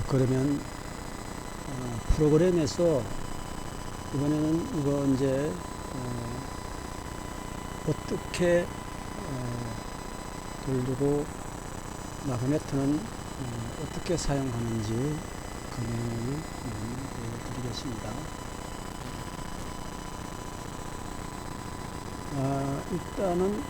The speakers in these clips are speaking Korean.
그러면 프로그램에서 이번에는 이거 이제 어떻게 돌리고 마그네트는 어떻게 사용하는지 그 내용을 보여드리겠습니다. 일단은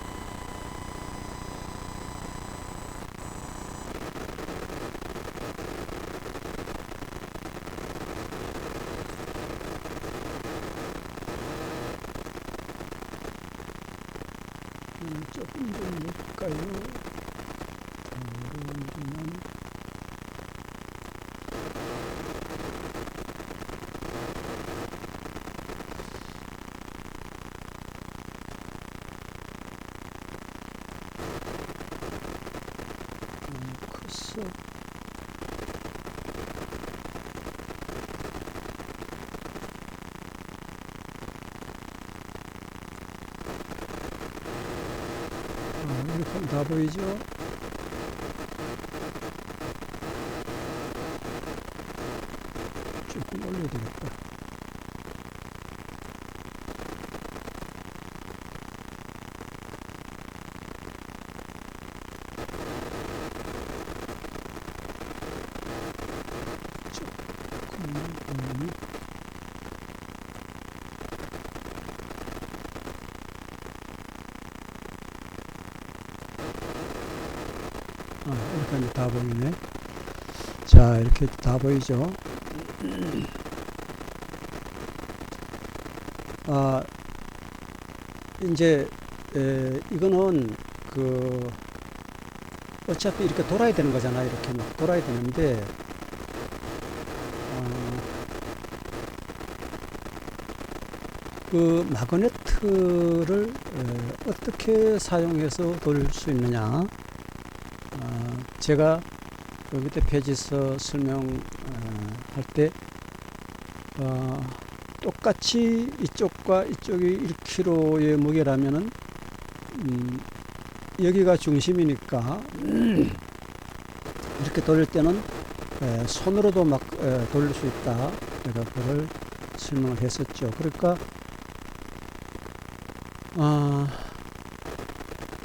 조금 좀 볼까요? 더러운지는 컸어. 이렇게 하면 다 보이죠? 조금 올려야 되겠다. 조금만 이렇게 다 보이네. 자, 이렇게 다 보이죠? 이제 이거는 어차피 이렇게 돌아야 되는 거잖아. 이렇게 막 돌아야 되는데 그 마그네트를 어떻게 사용해서 돌릴 수 있느냐. 제가 그 밑에 페이지에서 설명할 때 똑같이 이쪽과 이쪽이 1kg의 무게라면은 여기가 중심이니까 이렇게 돌릴 때는 손으로도 막 돌릴 수 있다. 제가 그걸 설명을 했었죠. 그러니까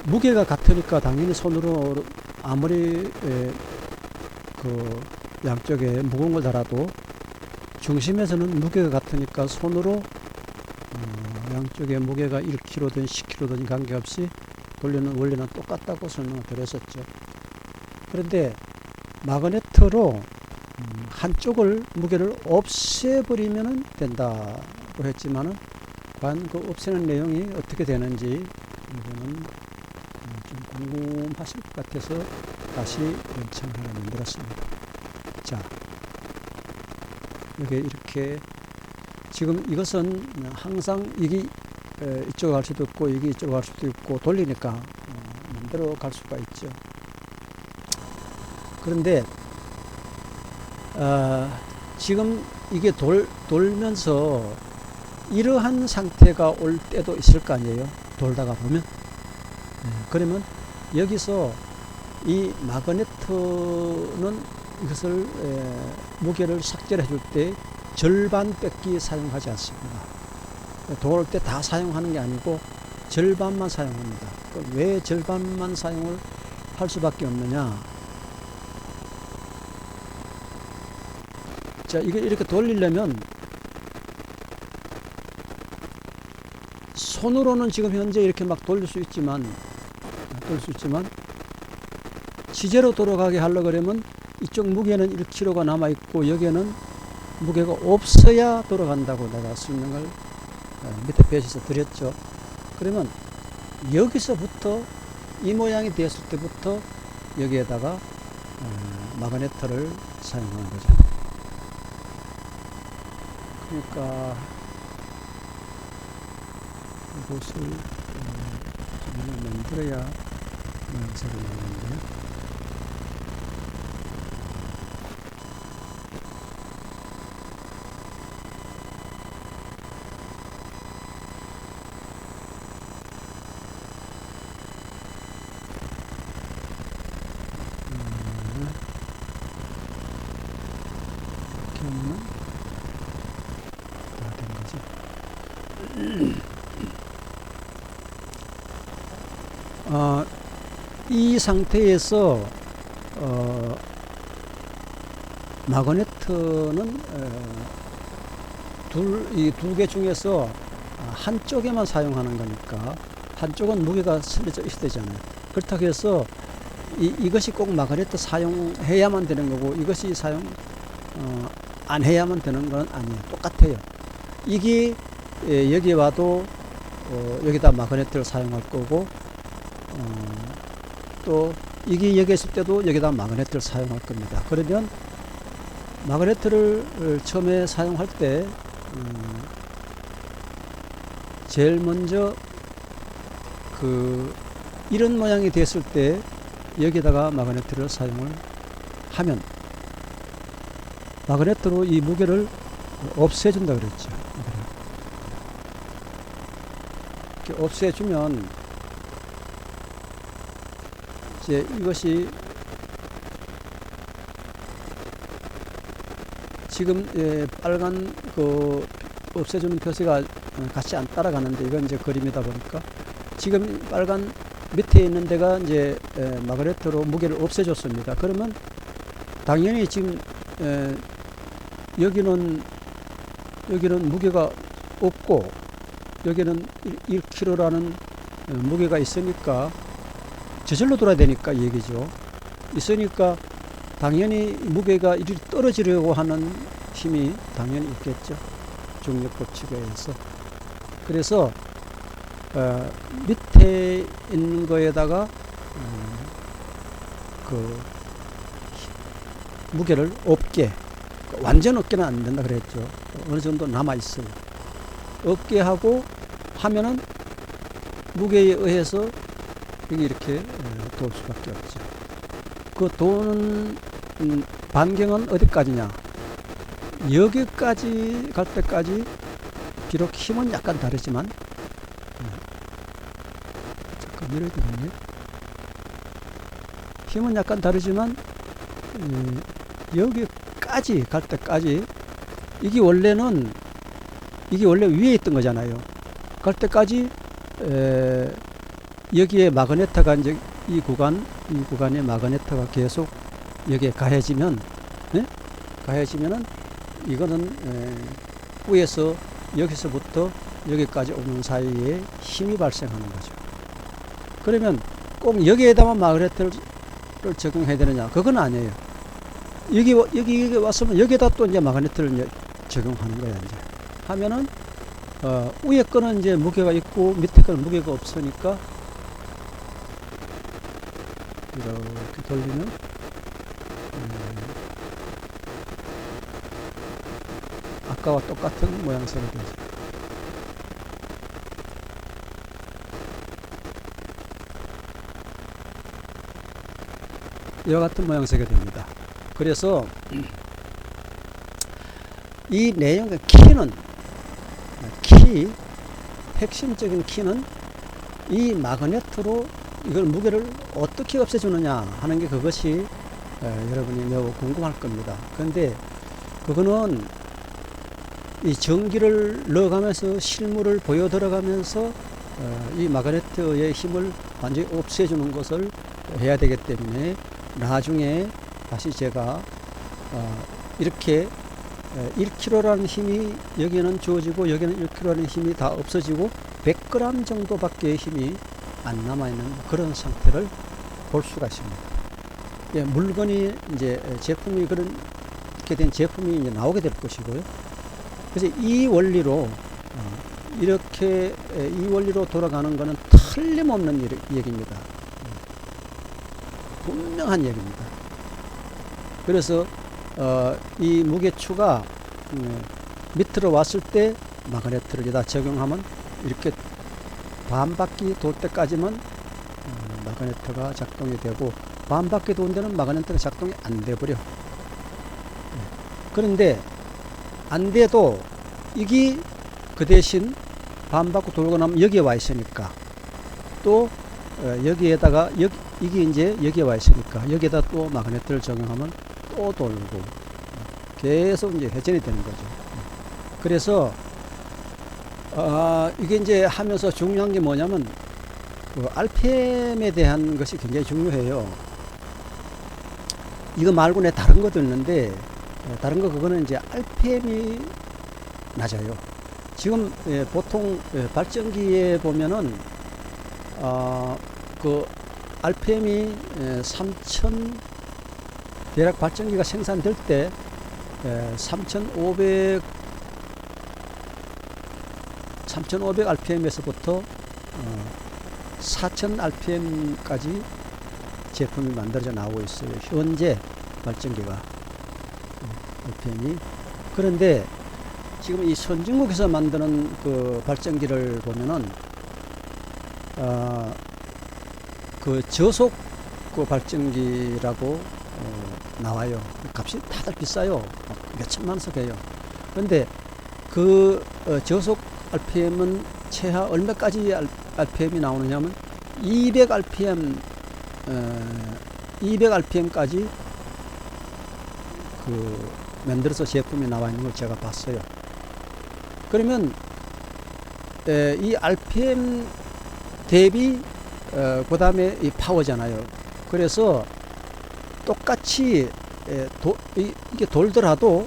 무게가 같으니까 당연히 손으로 아무리 그 양쪽에 무거운 걸 달아도 중심에서는 무게가 같으니까 손으로 양쪽에 무게가 1kg든 10kg든 관계없이 돌리는 원리는 똑같다고 설명을 드렸었죠. 그런데 마그네트로 한쪽을 무게를 없애버리면 된다고 했지만은 과연 그 없애는 내용이 어떻게 되는지 이거는 좀 궁금하실 것 같아서 다시 영상을 하나 만들었습니다. 자, 여기 이렇게 지금 이것은 항상 이게 이쪽으로 갈 수도 있고 이게 이쪽으로 갈 수도 있고 돌리니까 마음대로 갈 수가 있죠. 그런데 지금 이게 돌면서 이러한 상태가 올 때도 있을 거 아니에요. 돌다가 보면. 그러면 여기서 이 마그네트는 이것을 무게를 삭제해 줄 때 절반 뺏기 사용하지 않습니다. 돌 때 다 사용하는 게 아니고 절반만 사용합니다. 왜 절반만 사용을 할 수밖에 없느냐. 자, 이게 이렇게 돌리려면 손으로는 지금 현재 이렇게 막 돌릴 수 있지만 지제로 돌아가게 하려고 그러면 이쪽 무게는 1kg가 남아있고 여기에는 무게가 없어야 돌아간다고 내가 설명을 밑에 페이지에서 드렸죠. 그러면 여기서부터 이 모양이 되었을 때부터 여기에다가 마그네트를 사용하는 거죠. 그러니까 이것을 좀 만들어야 영상이 나오는데 켜면 다 된 거지. 이 상태에서 마그네트는 이 두 개 중에서 한쪽에만 사용하는 거니까 한쪽은 무게가 실려져 있어야 되잖아요. 그렇다고 해서 이것이 꼭 마그네트 사용해야만 되는 거고 이것이 사용 안 해야만 되는 건 아니에요. 똑같아요. 이게 여기에 와도 여기다 마그네트를 사용할 거고 또 이게 여기 있을 때도 여기다 마그네트를 사용할 겁니다. 그러면 마그네트를 처음에 사용할 때 제일 먼저 이런 모양이 됐을 때 여기다가 마그네트를 사용을 하면 마그네트로 이 무게를 없애준다 그랬죠. 이렇게 없애주면 이제 이것이 지금 빨간 없애주는 표시가 같이 안 따라가는데 이건 이제 그림이다 보니까 지금 빨간 밑에 있는 데가 이제 마그네트로 무게를 없애줬습니다. 그러면 당연히 지금 여기는 무게가 없고 여기는 1kg라는 무게가 있으니까 저절로 돌아야 되니까 얘기죠. 있으니까 당연히 무게가 이리 떨어지려고 하는 힘이 당연히 있겠죠. 중력 법칙에 의해서. 그래서 밑에 있는 거에다가 무게를 없게, 완전 없게는 안 된다 그랬죠. 어느 정도 남아 있어요. 없게 하고 하면은 무게에 의해서 여기 이렇게 돌 수밖에 없죠. 그 도는 반경은 어디까지냐? 여기까지 갈 때까지 비록 힘은 약간 다르지만 잠깐 밀어야 되겠네. 힘은 약간 다르지만 여기까지 갈 때까지 이게 원래 위에 있던 거잖아요. 갈 때까지 여기에 마그네트가 이제 이 구간에 마그네트가 계속 여기에 가해지면, 네? 가해지면은 이거는 위에서 여기서부터 여기까지 오는 사이에 힘이 발생하는 거죠. 그러면 꼭 여기에다만 마그네트를 적용해야 되느냐? 그건 아니에요. 여기 왔으면 여기에다 또 이제 마그네트를 이제 적용하는 거야. 이제 하면은 위에 거는 이제 무게가 있고 밑에 거는 무게가 없으니까 이렇게 돌리면 아까와 똑같은 모양새가 되죠. 이와 같은 모양새가 됩니다. 그래서 이 내용의 핵심적인 키는 이 마그네트로 이걸 무게를 어떻게 없애주느냐 하는 게 그것이 여러분이 매우 궁금할 겁니다. 그런데 그거는 이 전기를 넣어가면서 실물을 보여 들어가면서 이 마그네트의 힘을 완전히 없애주는 것을 해야 되기 때문에 나중에 다시 제가 이렇게 1kg라는 힘이 여기는 주어지고 여기는 1kg라는 힘이 다 없어지고 100g 정도밖에 힘이 안 남아있는 그런 상태를 볼 수가 있습니다. 예, 물건이 이제 제품이 그렇게 된 제품이 이제 나오게 될 것이고요. 그래서 이 원리로 이렇게 이 원리로 돌아가는 것은 틀림없는 얘기입니다. 분명한 얘기입니다. 그래서 이 무게추가 밑으로 왔을 때 마그네트를 여기다 적용하면 이렇게 반 바퀴 돌 때까지만 마그네트가 작동이 되고 반 바퀴 도는 데는 마그네트가 작동이 안 돼 버려. 그런데 안 돼도 이게 그 대신 반 바퀴 돌고 나면 여기에 와 있으니까 또 여기에다가 이게 이제 여기에 와 있으니까 여기에다 또 마그네트를 적용하면 또 돌고 계속 이제 회전이 되는 거죠. 그래서 이게 이제 하면서 중요한 게 뭐냐면 그 RPM에 대한 것이 굉장히 중요해요. 이거 말고 내 다른 것도 있는데 다른 거 그거는 이제 RPM이 낮아요. 지금 보통 발전기에 보면은 그 RPM이 3000 대략 발전기가 생산될 때 3500 RPM에서부터 4000 RPM까지 제품이 만들어져 나오고 있어요. 현재 발전기가 RPM이. 그런데 지금 이 선진국에서 만드는 그 발전기를 보면은 그 저속 그 발전기라고 나와요. 값이 다들 비싸요. 몇 천만 원씩 해요. 그런데 그 저속 RPM은 최하 얼마까지 RPM이 나오느냐면 200 RPM 200rpm까지 그 만들어서 제품이 나와 있는 걸 제가 봤어요. 그러면 이 RPM 대비 그 다음에 이 파워잖아요. 그래서 똑같이 이게 돌더라도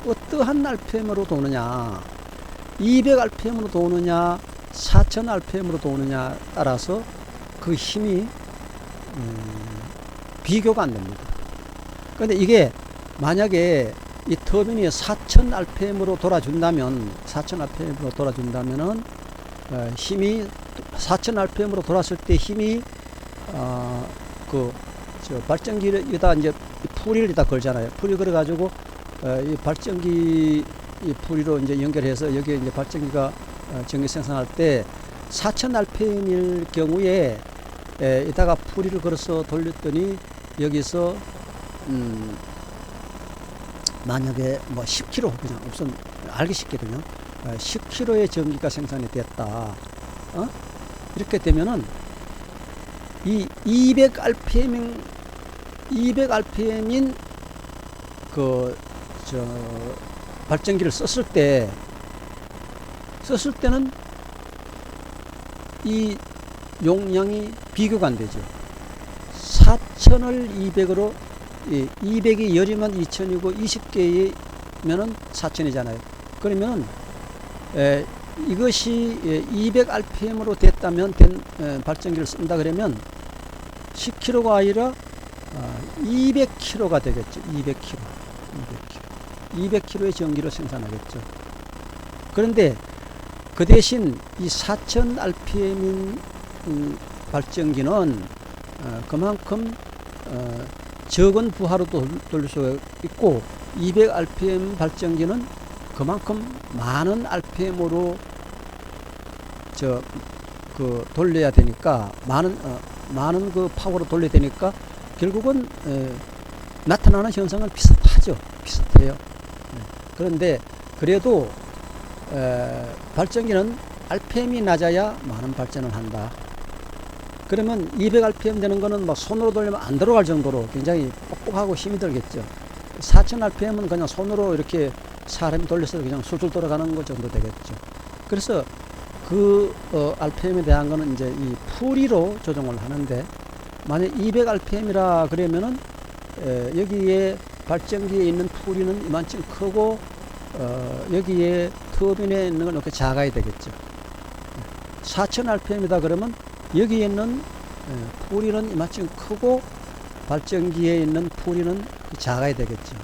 어떠한 RPM으로 도느냐, 200rpm으로 도느냐 4000rpm으로 도느냐 따라서 그 힘이 비교가 안 됩니다. 그런데 이게 만약에 이 터빈이 4000rpm으로 돌아준다면은 힘이 4000rpm으로 돌았을 때 힘이 발전기에다 이제 풀이를 다 걸잖아요. 풀이 걸어가지고 이 발전기 이 풀이로 이제 연결해서 여기에 이제 발전기가 전기 생산할 때 4000rpm일 경우에 이따가 풀이를 걸어서 돌렸더니 여기서 만약에 뭐 10kg 그냥 우선 알기 쉽거든요. 10kg의 전기가 생산이 됐다. 이렇게 되면은 이 200rpm인 발전기를 썼을 때는 이 용량이 비교가 안 되죠. 4000을 200으로 200이 열이면 2000이고 20개면은 4000이잖아요. 그러면 이것이 200rpm으로 됐다면 된 발전기를 쓴다 그러면 10kg가 아니라 200kg가 되겠죠. 200kg의 전기를 생산하겠죠. 그런데 그 대신 이 4000rpm인 발전기는 그만큼 적은 부하로도 돌릴 수가 있고 200rpm 발전기는 그만큼 많은 rpm으로 돌려야 되니까 많은 그 파워로 돌려야 되니까 결국은 나타나는 현상은 비슷해요. 그런데 그래도 발전기는 rpm이 낮아야 많은 발전을 한다. 그러면 200rpm 되는 거는 막 손으로 돌리면 안 들어갈 정도로 굉장히 뻑뻑하고 힘이 들겠죠. 4000rpm은 그냥 손으로 이렇게 사람이 돌려서 그냥 술술 돌아가는 것 정도 되겠죠. 그래서 그 rpm에 대한 거는 이제 이 풀이로 조정을 하는데, 만약 200rpm이라 그러면은 여기에 발전기에 있는 풀이는 이만큼 크고 여기에 터빈에 있는 건 이렇게 작아야 되겠죠. 4000rpm이다 그러면 여기에 있는 풀이는 이만큼 크고 발전기에 있는 풀이는 작아야 되겠죠.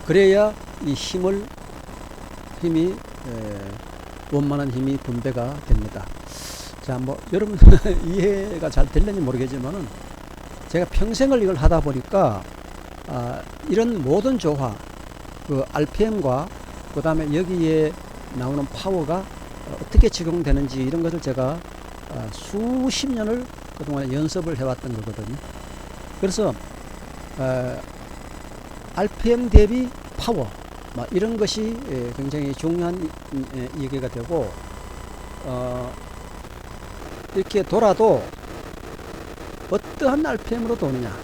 그래야 이 힘이 원만한 힘이 분배가 됩니다. 자, 뭐 여러분 이해가 잘 될는지 모르겠지만은 제가 평생을 이걸 하다 보니까 이런 모든 조화, 그 RPM과 그 다음에 여기에 나오는 파워가 어떻게 적용되는지 이런 것을 제가 수십 년을 그동안 연습을 해왔던 거거든요. 그래서 RPM 대비 파워 이런 것이 굉장히 중요한 얘기가 되고, 이렇게 돌아도 어떠한 RPM으로 도느냐.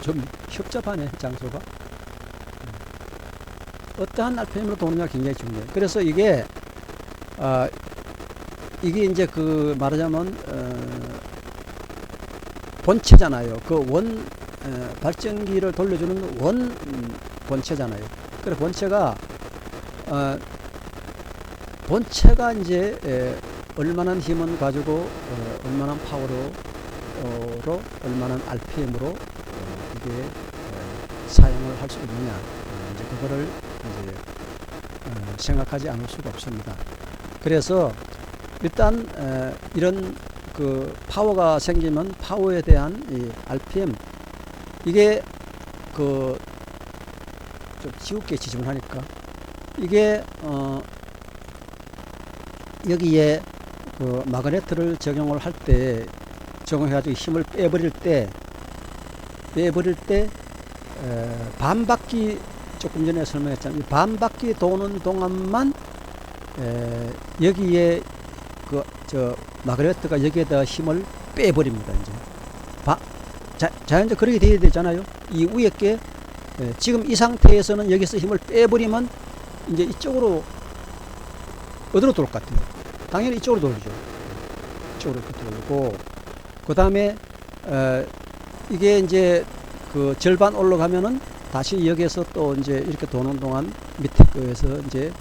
좀 협잡하네, 장소가. 어떠한 RPM으로 도느냐 굉장히 중요해요. 그래서 이게 이게 이제 그 말하자면 본체잖아요. 그 원 발전기를 돌려주는 원 본체잖아요. 그래 본체가 이제 얼마나 힘을 가지고 얼마나 파워로 얼마나 RPM으로 이게 사용을 할 수 있느냐, 이제 그거를 이제 생각하지 않을 수가 없습니다. 그래서 일단 이런 그 파워가 생기면 파워에 대한 이 RPM, 이게 그 좀 지우개 지짐을 하니까 이게 여기에 그 마그네트를 적용을 할 때, 적용해가지고 힘을 빼버릴 때 반바퀴, 조금 전에 설명했잖아요. 이 반바퀴 도는 동안만 여기에 마그네트가 여기에다 힘을 빼버립니다. 이제 자연적으로 그렇게 돼야 되잖아요. 이 위에 게 지금 이 상태에서는 여기서 힘을 빼버리면 이제 이쪽으로 어디로 돌 것 같아요? 당연히 이쪽으로 돌죠. 이쪽으로 이렇게 돌고, 그 다음에 이게 이제 그 절반 올라가면은 다시 여기에서 또 이제 이렇게 도는 동안 밑에 거에서 이제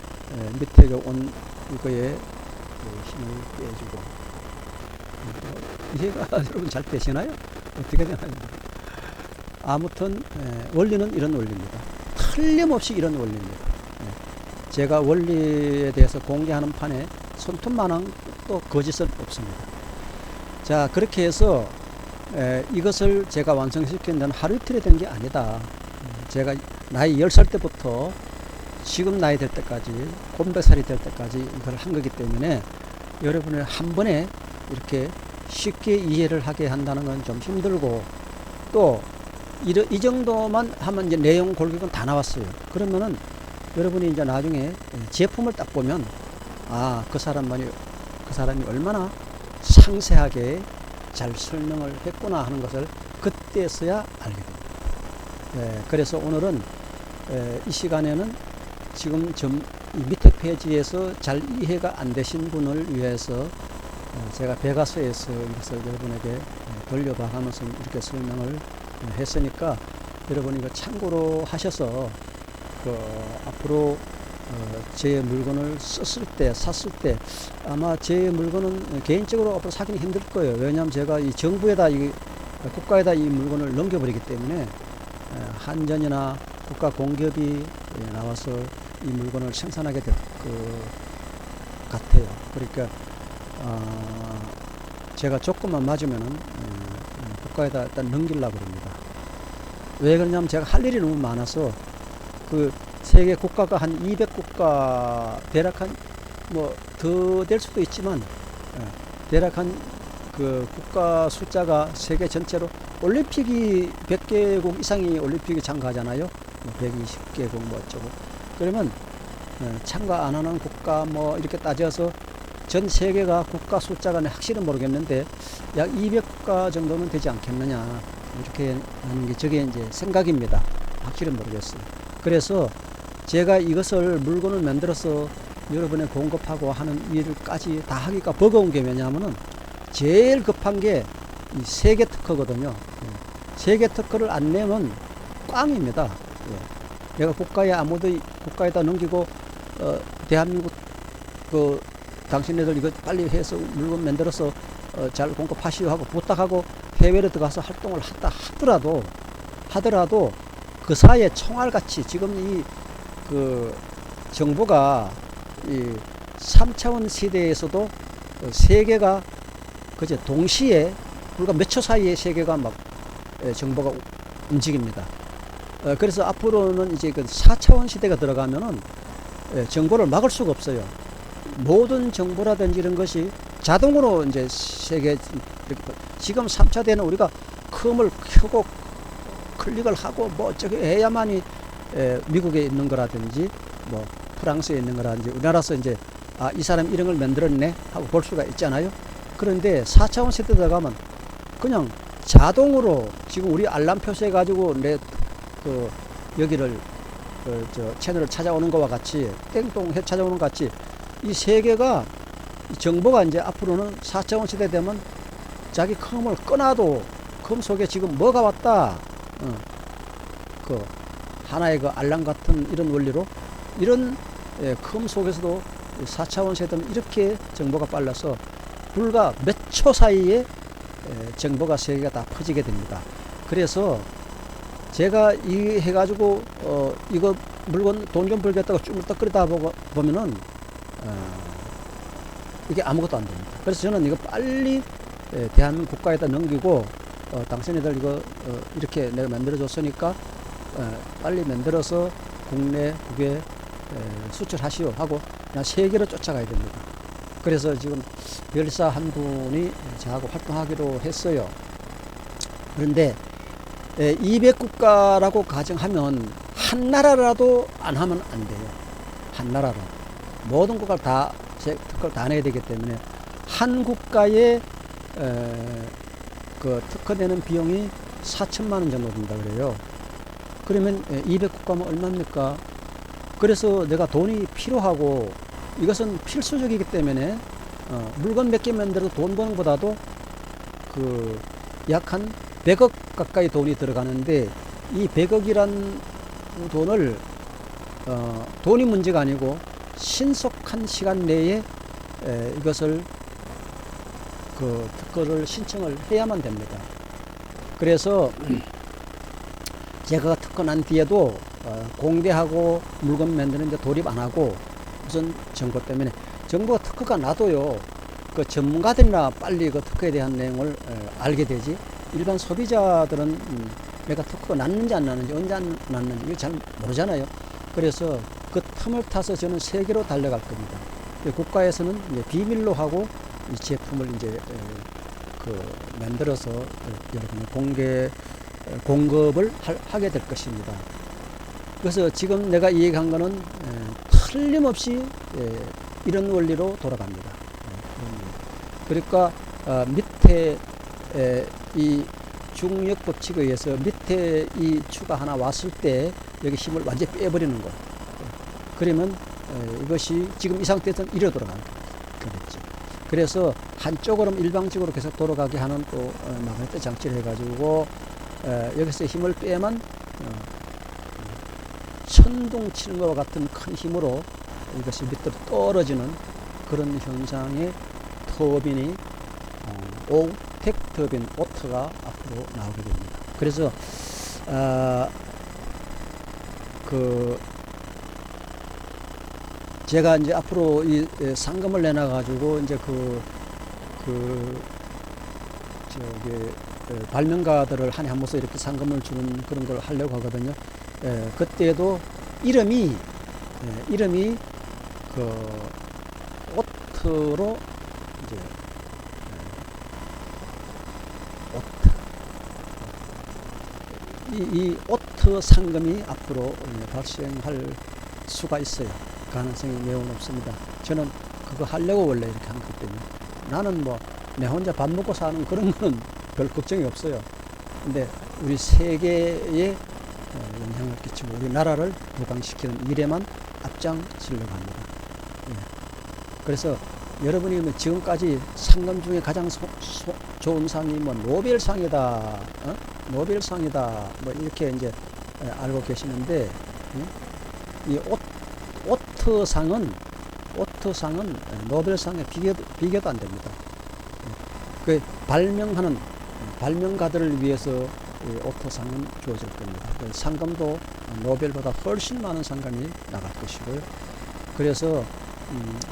밑에 온 이거에 힘을 빼주고. 이해가 여러분 잘 되시나요? 어떻게 되나요? 아무튼 원리는 이런 원리입니다. 틀림없이 이런 원리입니다. 제가 원리에 대해서 공개하는 판에 손톱만한 또 거짓은 없습니다. 자, 그렇게 해서 이것을 제가 완성시킨 데는 하루 이틀에 된 게 아니다. 제가 나이 10살 때부터 지금 나이 될 때까지, 곤백살이 될 때까지 이걸 한 거기 때문에 여러분을 한 번에 이렇게 쉽게 이해를 하게 한다는 건 좀 힘들고, 또 이 정도만 하면 이제 내용 골격은 다 나왔어요. 그러면은 여러분이 이제 나중에 제품을 딱 보면 그 사람이 얼마나 상세하게 잘 설명을 했구나 하는 것을 그때서야 알게 됩니다. 그래서 오늘은 이 시간에는 지금 이 밑에 페이지에서 잘 이해가 안 되신 분을 위해서 제가 백과사에서 이것을 여러분에게 돌려봐가면서 이렇게 설명을 했으니까 여러분이 이거 참고로 하셔서 앞으로 제 물건을 샀을 때 아마 제 물건은 개인적으로 앞으로 사기는 힘들 거예요. 왜냐하면 제가 이 정부에다, 국가에다 이 물건을 넘겨버리기 때문에 한전이나 국가 공기업이 나와서 이 물건을 생산하게 될 것 같아요. 그러니까 제가 조건만 맞으면은 국가에다 일단 넘기려고 합니다. 왜 그러냐면 제가 할 일이 너무 많아서, 그 세계 국가가 한 200국가, 대략 한 뭐 더 될 수도 있지만 대략 한 그 국가 숫자가 세계 전체로 올림픽이 100개국 이상이 올림픽에 참가하잖아요. 120개국 뭐 어쩌고. 그러면 참가 안 하는 국가 뭐 이렇게 따져서 전 세계가 국가 숫자가 확실히 모르겠는데 약 200국가 정도는 되지 않겠느냐, 이렇게 하는 게 저게 이제 생각입니다. 확실히 모르겠어요. 그래서 제가 이것을 물건을 만들어서 여러분에 공급하고 하는 일까지 다 하기가 버거운 게 뭐냐면은 제일 급한 게 이 세계 특허거든요. 세계 특허를 안 내면 꽝입니다. 내가 국가에다 넘기고 대한민국 당신네들 이거 빨리 해서 물건 만들어서 잘 공급하시오 하고 부탁하고 해외로 들어가서 활동을 하더라도 그 사이에 총알같이 지금 정부가 이 3차원 시대에서도 세계가 그저 동시에 불과 몇 초 사이에 세계가 막 정보가 움직입니다. 그래서 앞으로는 이제 그 4차원 시대가 들어가면은 정보를 막을 수가 없어요. 모든 정보라든지 이런 것이 자동으로 이제 세계, 지금 3차 대는 우리가 컴을 켜고 클릭을 하고 뭐 어쩌게 해야만이 미국에 있는 거라든지 뭐 프랑스에 있는 거라든지 우리나라에서 이제 이 사람 이런 걸 만들었네 하고 볼 수가 있잖아요. 그런데 4차원 세대 들어가면 그냥 자동으로 지금 우리 알람 표시해 가지고 내 그 여기를 저 채널을 찾아오는 것과 같이 땡동 해 찾아오는 것 같이 이 세 개가 정보가 이제 앞으로는 4차원 세대 되면 자기 컴을 꺼놔도 컴 속에 지금 뭐가 왔다 그 하나의 그 알람 같은 이런 원리로 이런 컴 속에서도 4차원 세대는 이렇게 정보가 빨라서 불과 몇 초 사이에 정보가 세계가 다 퍼지게 됩니다. 그래서 제가 이 해가지고 이거 물건 돈 좀 벌겠다고 쭈물떡거리다 보면은 이게 아무것도 안 됩니다. 그래서 저는 이거 빨리 대한민국 국가에다 넘기고 당신네들 이거 이렇게 내가 만들어 줬으니까 빨리 만들어서 국내국에 수출하시오 하고 그냥 세계로 쫓아가야 됩니다. 그래서 지금 별사 한 분이 저하고 활동하기로 했어요. 그런데 200국가라고 가정하면 한 나라라도 안 하면 안 돼요. 한 나라라도. 모든 국가를 다 특허를 다 내야 되기 때문에 한 국가에 그 특허되는 비용이 4천만 원 정도 든다 그래요. 그러면 200국가면 얼마입니까? 그래서 내가 돈이 필요하고 이것은 필수적이기 때문에 물건 몇 개 만들어도 돈 버는 것보다도 그 약 한 100억 가까이 돈이 들어가는데 이 100억이란 돈을 돈이 문제가 아니고 신속한 시간 내에 이것을 그 특허를 신청을 해야만 됩니다. 그래서 제가 특허 난 뒤에도 공대하고 물건 만드는데 돌입 안 하고 무슨 정보 때문에 정보가 특허가 나도요 그 전문가들이나 빨리 그 특허에 대한 내용을 알게 되지 일반 소비자들은 내가 특허가 났는지 안 났는지 언제 안 났는지 이걸 잘 모르잖아요. 그래서 그 틈을 타서 저는 세계로 달려갈 겁니다. 국가에서는 이제 비밀로 하고 이 제품을 이제 그 만들어서 여러분의 공급을 하게 될 것입니다. 그래서 지금 내가 이 얘기한 거는 틀림없이 이런 원리로 돌아갑니다. 그러니까 밑에 이 중력 법칙에 의해서 밑에 이 추가 하나 왔을 때 여기 힘을 완전히 빼버리는 거. 그러면 이것이 지금 이 상태에서는 이래 돌아가는 거겠죠. 그래서 한쪽으로 일방적으로 계속 돌아가게 하는 또 마그네틱 장치를 해가지고 여기서 힘을 빼면 천둥 치는 것과 같은 큰 힘으로 이것이 밑으로 떨어지는 그런 현상의 터빈이 오텍 터빈 오터가 앞으로 나오게 됩니다. 그래서 그 제가 이제 앞으로 이 상금을 내놔 가지고 이제 저기 발명가들을 한 해 한 번씩 이렇게 상금을 주는 그런 걸 하려고 하거든요. 그때도 이름이 그 오트로 이제 이 오트 상금이 앞으로 발생할 수가 있어요. 가능성이 매우 높습니다. 저는 그거 하려고 원래 이렇게 하는 거기 때문에 나는 뭐 내 혼자 밥 먹고 사는 그런 거는 별 걱정이 없어요. 근데 우리 세계에 영향을 끼치고 우리나라를 부강시키는 일에만 앞장서려고 합니다. 그래서 여러분이 지금까지 상금 중에 가장 좋은 상이 뭐 노벨상이다, 노벨상이다, 뭐 이렇게 이제 알고 계시는데 이 오트상은 노벨상에 비교도 안 됩니다. 그 발명하는 발명가들을 위해서 오토상은 주어질 겁니다. 상금도 노벨보다 훨씬 많은 상금이 나갈 것이고요. 그래서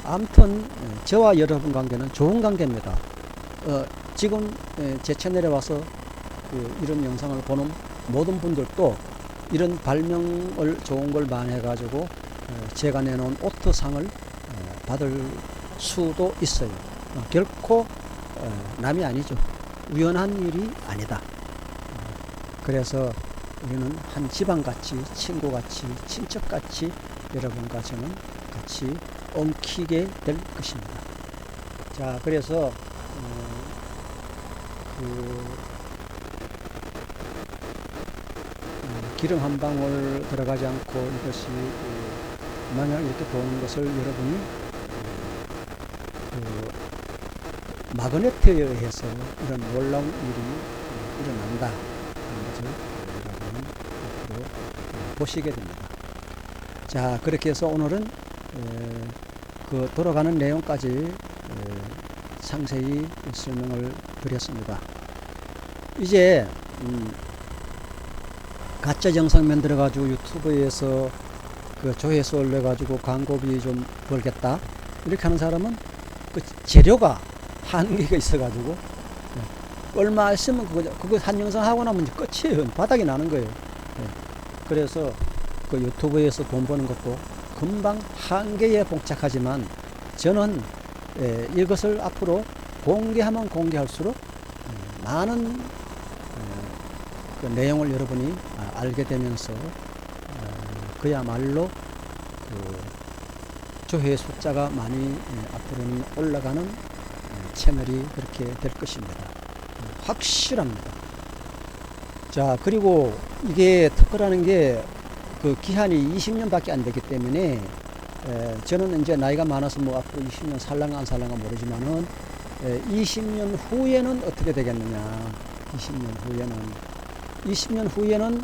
아무튼 저와 여러분 관계는 좋은 관계입니다. 지금 제 채널에 와서 이런 영상을 보는 모든 분들도 이런 발명을 좋은 걸 많이 해가지고 제가 내놓은 오토상을 받을 수도 있어요. 결코 남이 아니죠. 우연한 일이 아니다. 그래서 우리는 한 집안같이, 친구같이, 친척같이 여러분과 저는 같이 엉키게 될 것입니다. 자, 그래서 기름 한 방울 들어가지 않고 이것이 만약 이렇게 도는 것을 여러분이 마그네트에 의해서 이런 놀라운 일이 일어난다 하는 것을 여러분은 앞으로 보시게 됩니다. 자, 그렇게 해서 오늘은 그 돌아가는 내용까지 상세히 설명을 드렸습니다. 이제 가짜 영상 만들어 가지고 유튜브에서 그 조회수 올려 가지고 광고비 좀 벌겠다 이렇게 하는 사람은 그 재료가 한계가 있어 가지고 얼마 있으면 그거 한 영상 하고 나면 이제 끝이에요. 바닥이 나는 거예요. 그래서 그 유튜브에서 돈 버는 것도 금방 한계에 봉착하지만 저는 이것을 앞으로 공개하면 공개할수록 많은 그 내용을 여러분이 알게 되면서 그야말로 그 조회 숫자가 많이 앞으로는 올라가는 채널이 그렇게 될 것입니다. 확실합니다. 자, 그리고 이게 특허라는 게 그 기한이 20년밖에 안 되기 때문에 저는 이제 나이가 많아서 뭐 앞으로 20년 살랑가 안 살랑가 모르지만은 20년 후에는 어떻게 되겠느냐. 20년 후에는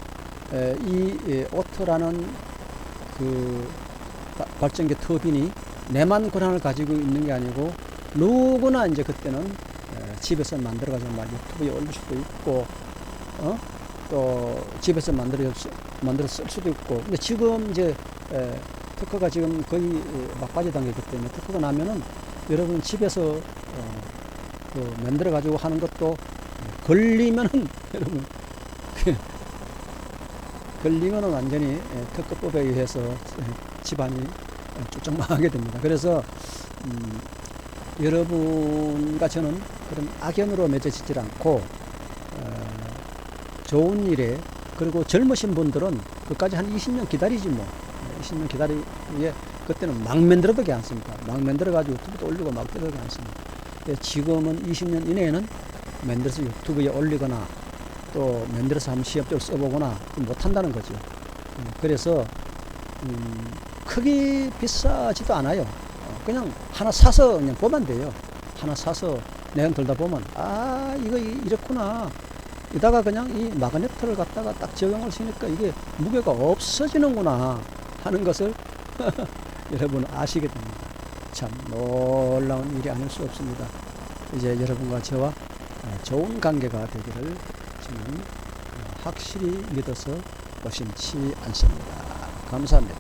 이 오토라는 그 발전기 터빈이 내만 권한을 가지고 있는 게 아니고 누구나 이제 그때는 집에서 만들어가지고 막 유튜브에 올릴 수도 있고 또 집에서 만들어 쓸 수도 있고. 근데 지금 이제 특허가 지금 거의 막바지 단계이기 때문에 특허가 나면은 여러분 집에서 그 만들어 가지고 하는 것도 걸리면은 여러분 걸리면은 완전히 특허법에 의해서 집안이 쭉쭉 망하게 됩니다. 그래서 여러분과 저는 그런 악연으로 맺어지질 않고 좋은 일에, 그리고 젊으신 분들은 그까지 한 20년 기다리지 뭐. 20년 기다리에 그때는 막 만들어도 괜찮습니다. 막 만들어 가지고 유튜브도 올리고 막 떠도 괜찮습니다. 지금은 20년 이내에는 만들어서 유튜브에 올리거나 또 만들어서 한번 시험적으로 써보거나 못한다는 거죠. 그래서 크게 비싸지도 않아요. 그냥 하나 사서 그냥 보면 돼요. 하나 사서 내용 들다 보면 이거 이렇구나. 이다가 그냥 이 마그네트를 갖다가 딱 적용을 시니까 이게 무게가 없어지는구나 하는 것을 여러분 아시게 됩니다. 참 놀라운 일이 아닐 수 없습니다. 이제 여러분과 저와 좋은 관계가 되기를 저는 확실히 믿어서 의심치 않습니다. 감사합니다.